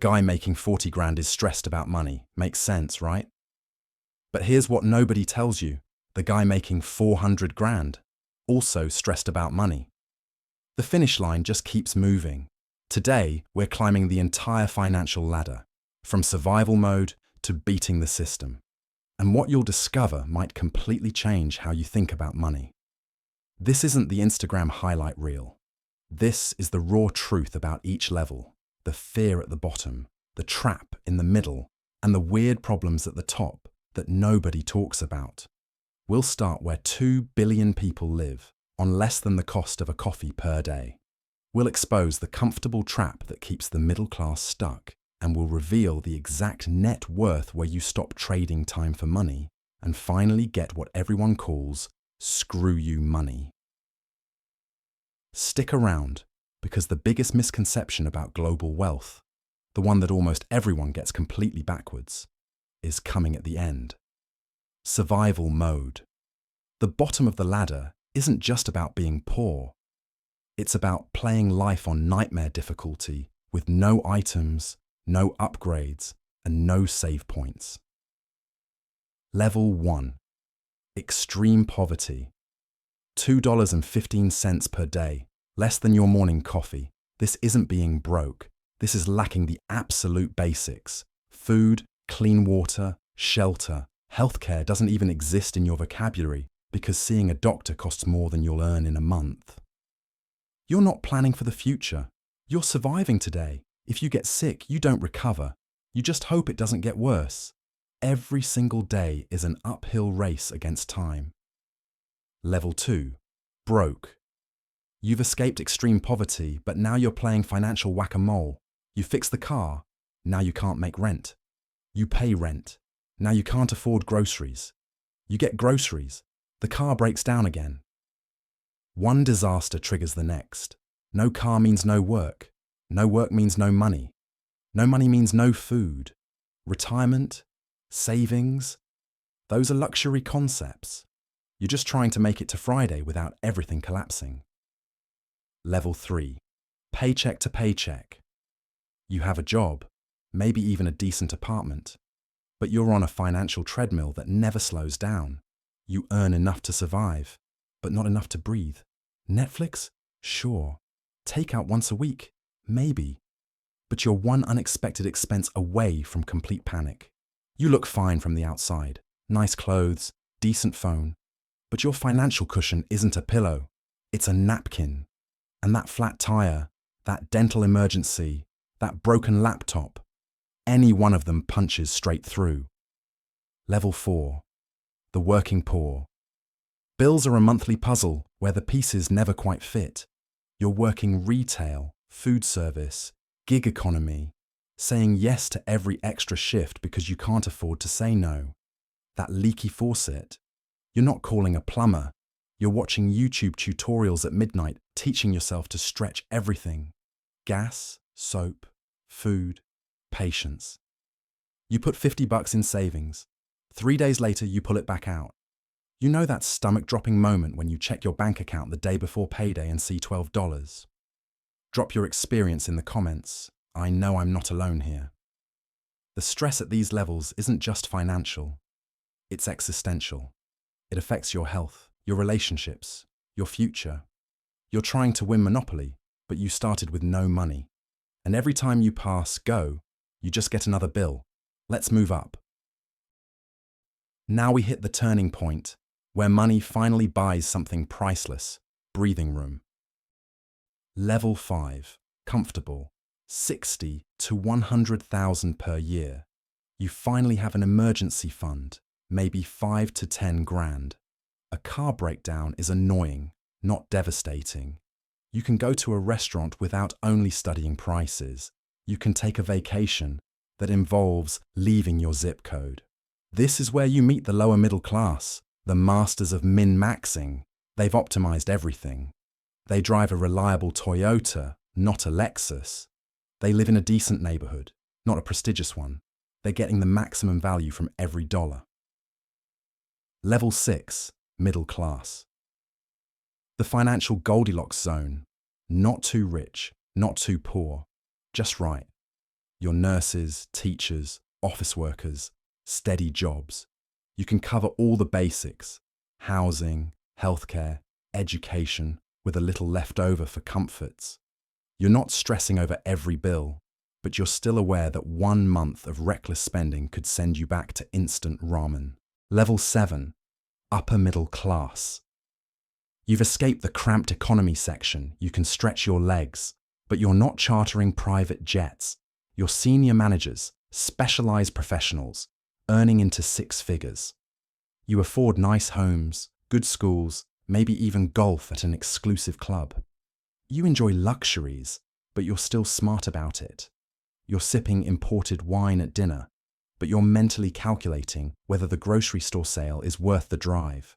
guy making 40 grand is stressed about money. Makes sense, right? But here's what nobody tells you. The guy making 400 grand, also stressed about money. The finish line just keeps moving. Today, we're climbing the entire financial ladder, from survival mode to beating the system. And what you'll discover might completely change how you think about money. This isn't the Instagram highlight reel. This is the raw truth about each level, the fear at the bottom, the trap in the middle, and the weird problems at the top that nobody talks about. We'll start where 2 billion people live, on less than the cost of a coffee per day. We'll expose the comfortable trap that keeps the middle class stuck, and we'll reveal the exact net worth where you stop trading time for money and finally get what everyone calls screw you money. Stick around, because the biggest misconception about global wealth, the one that almost everyone gets completely backwards, is coming at the end. Survival mode. The bottom of the ladder isn't just about being poor. It's about playing life on nightmare difficulty with no items, no upgrades, and no save points. Level 1. Extreme poverty. $2.15 per day, less than your morning coffee. This isn't being broke. This is lacking the absolute basics. Food, clean water, shelter. Healthcare doesn't even exist in your vocabulary because seeing a doctor costs more than you'll earn in a month. You're not planning for the future. You're surviving today. If you get sick, you don't recover. You just hope it doesn't get worse. Every single day is an uphill race against time. Level 2. Broke. You've escaped extreme poverty, but now you're playing financial whack-a-mole. You fix the car, now you can't make rent. You pay rent, now you can't afford groceries. You get groceries, the car breaks down again. One disaster triggers the next. No car means no work. No work means no money. No money means no food. Retirement, savings, those are luxury concepts. You're just trying to make it to Friday without everything collapsing. Level 3. Paycheck to paycheck. You have a job, maybe even a decent apartment, but you're on a financial treadmill that never slows down. You earn enough to survive, but not enough to breathe. Netflix? Sure. Takeout once a week? Maybe. But you're one unexpected expense away from complete panic. You look fine from the outside. Nice clothes, decent phone. But your financial cushion isn't a pillow. It's a napkin. And that flat tire, that dental emergency, that broken laptop, any one of them punches straight through. Level 4. The working poor. Bills are a monthly puzzle where the pieces never quite fit. You're working retail, food service, gig economy, saying yes to every extra shift because you can't afford to say no. That leaky faucet. You're not calling a plumber. You're watching YouTube tutorials at midnight, teaching yourself to stretch everything. Gas, soap, food, patience. You put $50 in savings. 3 days later, you pull it back out. You know that stomach-dropping moment when you check your bank account the day before payday and see $12. Drop your experience in the comments. I know I'm not alone here. The stress at these levels isn't just financial. It's existential. It affects your health, your relationships, your future. You're trying to win Monopoly, but you started with no money. And every time you pass go, you just get another bill. Let's move up. Now we hit the turning point, where money finally buys something priceless, breathing room. Level 5, comfortable, 60 to 100,000 per year. You finally have an emergency fund, maybe 5 to 10 grand. A car breakdown is annoying, not devastating. You can go to a restaurant without only studying prices. You can take a vacation that involves leaving your zip code. This is where you meet the lower middle class, the masters of min-maxing. They've optimized everything. They drive a reliable Toyota, not a Lexus. They live in a decent neighborhood, not a prestigious one. They're getting the maximum value from every dollar. Level 6, middle class. The financial Goldilocks zone. Not too rich, not too poor, just right. Your nurses, teachers, office workers, steady jobs. You can cover all the basics: housing, healthcare, education, with a little left over for comforts. You're not stressing over every bill, but you're still aware that 1 month of reckless spending could send you back to instant ramen. Level 7. Upper middle class. You've escaped the cramped economy section. You can stretch your legs, but you're not chartering private jets. You're senior managers, specialized professionals, earning into 6 figures. You afford nice homes, good schools, maybe even golf at an exclusive club. You enjoy luxuries, but you're still smart about it. You're sipping imported wine at dinner, but you're mentally calculating whether the grocery store sale is worth the drive.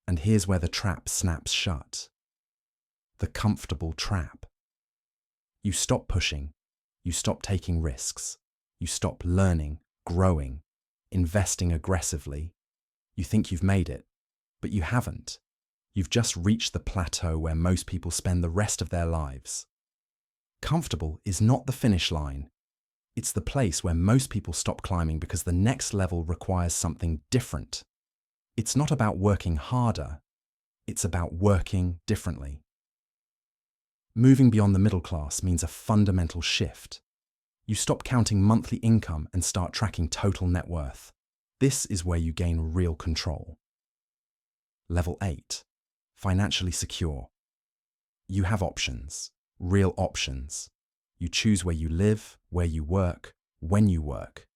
And here's where the trap snaps shut. The comfortable trap. You stop pushing. You stop taking risks. You stop learning, growing, investing aggressively. You think you've made it, but you haven't. You've just reached the plateau where most people spend the rest of their lives. Comfortable is not the finish line. It's the place where most people stop climbing because the next level requires something different. It's not about working harder. It's about working differently. Moving beyond the middle class means a fundamental shift. You stop counting monthly income and start tracking total net worth. This is where you gain real control. Level 8. Financially secure. You have options, real options. You choose where you live, where you work, when you work.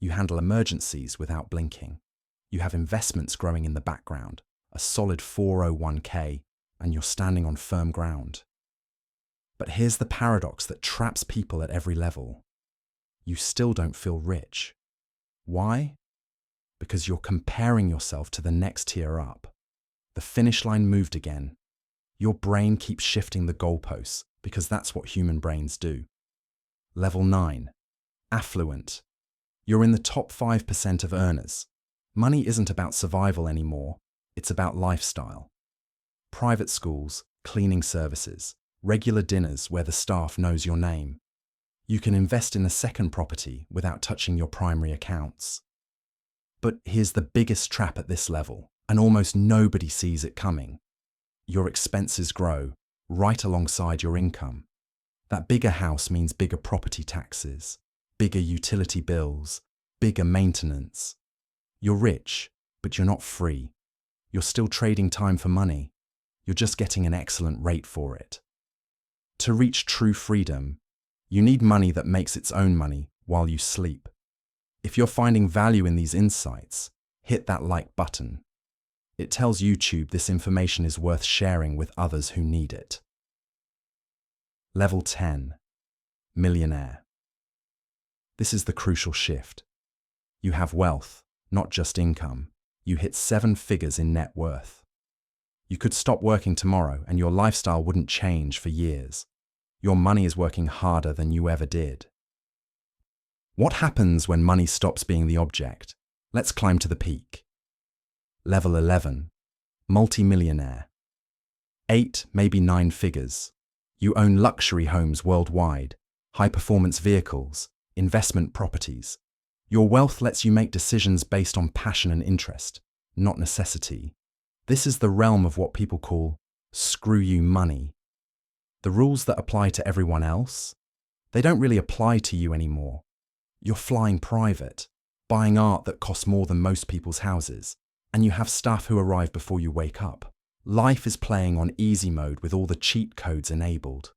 You handle emergencies without blinking. You have investments growing in the background, a solid 401k, and you're standing on firm ground. But here's the paradox that traps people at every level. You still don't feel rich. Why? Because you're comparing yourself to the next tier up. The finish line moved again. Your brain keeps shifting the goalposts because that's what human brains do. Level 9. Affluent. You're in the top 5% of earners. Money isn't about survival anymore. It's about lifestyle. Private schools, cleaning services, regular dinners where the staff knows your name. You can invest in a second property without touching your primary accounts. But here's the biggest trap at this level, and almost nobody sees it coming. Your expenses grow right alongside your income. That bigger house means bigger property taxes, bigger utility bills, bigger maintenance. You're rich, but you're not free. You're still trading time for money. You're just getting an excellent rate for it. To reach true freedom, you need money that makes its own money while you sleep. If you're finding value in these insights, hit that like button. It tells YouTube this information is worth sharing with others who need it. Level 10. Millionaire. This is the crucial shift. You have wealth, not just income. You hit 7 figures in net worth. You could stop working tomorrow and your lifestyle wouldn't change for years. Your money is working harder than you ever did. What happens when money stops being the object? Let's climb to the peak. Level 11. Multi-millionaire. 8, maybe 9 figures. You own luxury homes worldwide, high-performance vehicles, investment properties. Your wealth lets you make decisions based on passion and interest, not necessity. This is the realm of what people call screw you money. The rules that apply to everyone else, they don't really apply to you anymore. You're flying private, buying art that costs more than most people's houses, and you have staff who arrive before you wake up. Life is playing on easy mode with all the cheat codes enabled.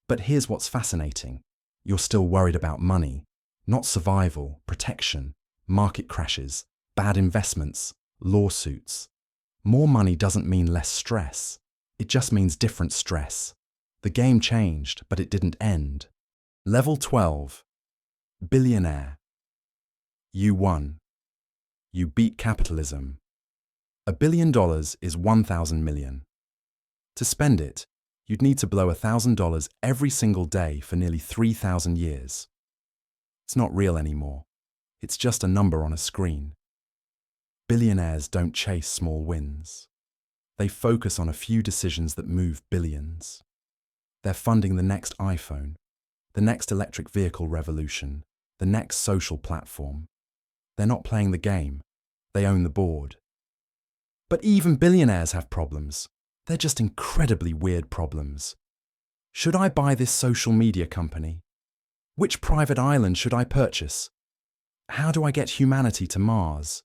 But here's what's fascinating. You're still worried about money, not survival, protection, market crashes, bad investments, lawsuits. More money doesn't mean less stress. It just means different stress. The game changed, but it didn't end. Level 12. Billionaire. You won. You beat capitalism. $1 billion is 1,000 million. To spend it, you'd need to blow $1,000 every single day for nearly 3,000 years. It's not real anymore. It's just a number on a screen. Billionaires don't chase small wins. They focus on a few decisions that move billions. They're funding the next iPhone. the next electric vehicle revolution, the next social platform. They're not playing the game. They own the board. But even billionaires have problems. They're just incredibly weird problems. Should I buy this social media company? Which private island should I purchase? How do I get humanity to Mars?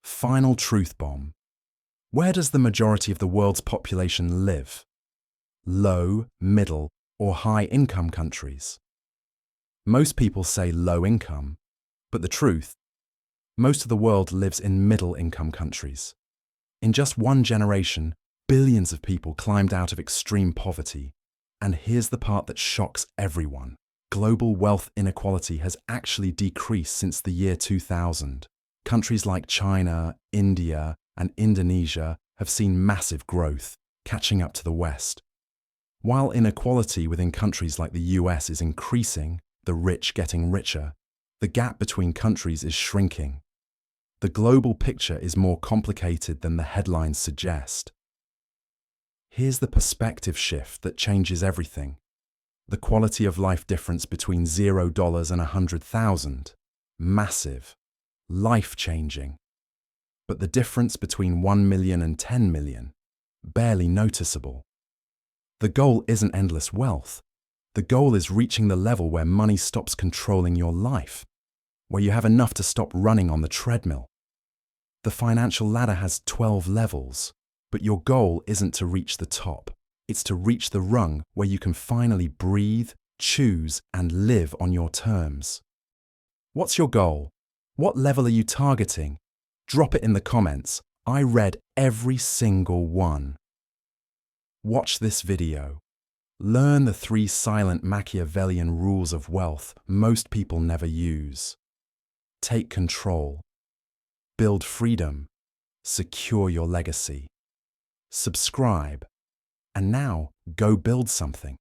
Final truth bomb. Where does the majority of the world's population live? Low, middle, or high-income countries? Most people say low income, but the truth, most of the world lives in middle-income countries. In just one generation, billions of people climbed out of extreme poverty. And here's the part that shocks everyone. Global wealth inequality has actually decreased since the year 2000. Countries like China, India, and Indonesia have seen massive growth, catching up to the West. While inequality within countries like the US is increasing, the rich getting richer, the gap between countries is shrinking. The global picture is more complicated than the headlines suggest. Here's the perspective shift that changes everything. The quality of life difference between $0 and 100,000. Massive. Life-changing. But the difference between 1 million and 10 million. Barely noticeable. The goal isn't endless wealth. The goal is reaching the level where money stops controlling your life, where you have enough to stop running on the treadmill. The financial ladder has 12 levels, but your goal isn't to reach the top. It's to reach the rung where you can finally breathe, choose, and live on your terms. What's your goal? What level are you targeting? Drop it in the comments. I read every single one. Watch this video. Learn the 3 silent Machiavellian rules of wealth most people never use. Take control. Build freedom. Secure your legacy. Subscribe. And now, go build something.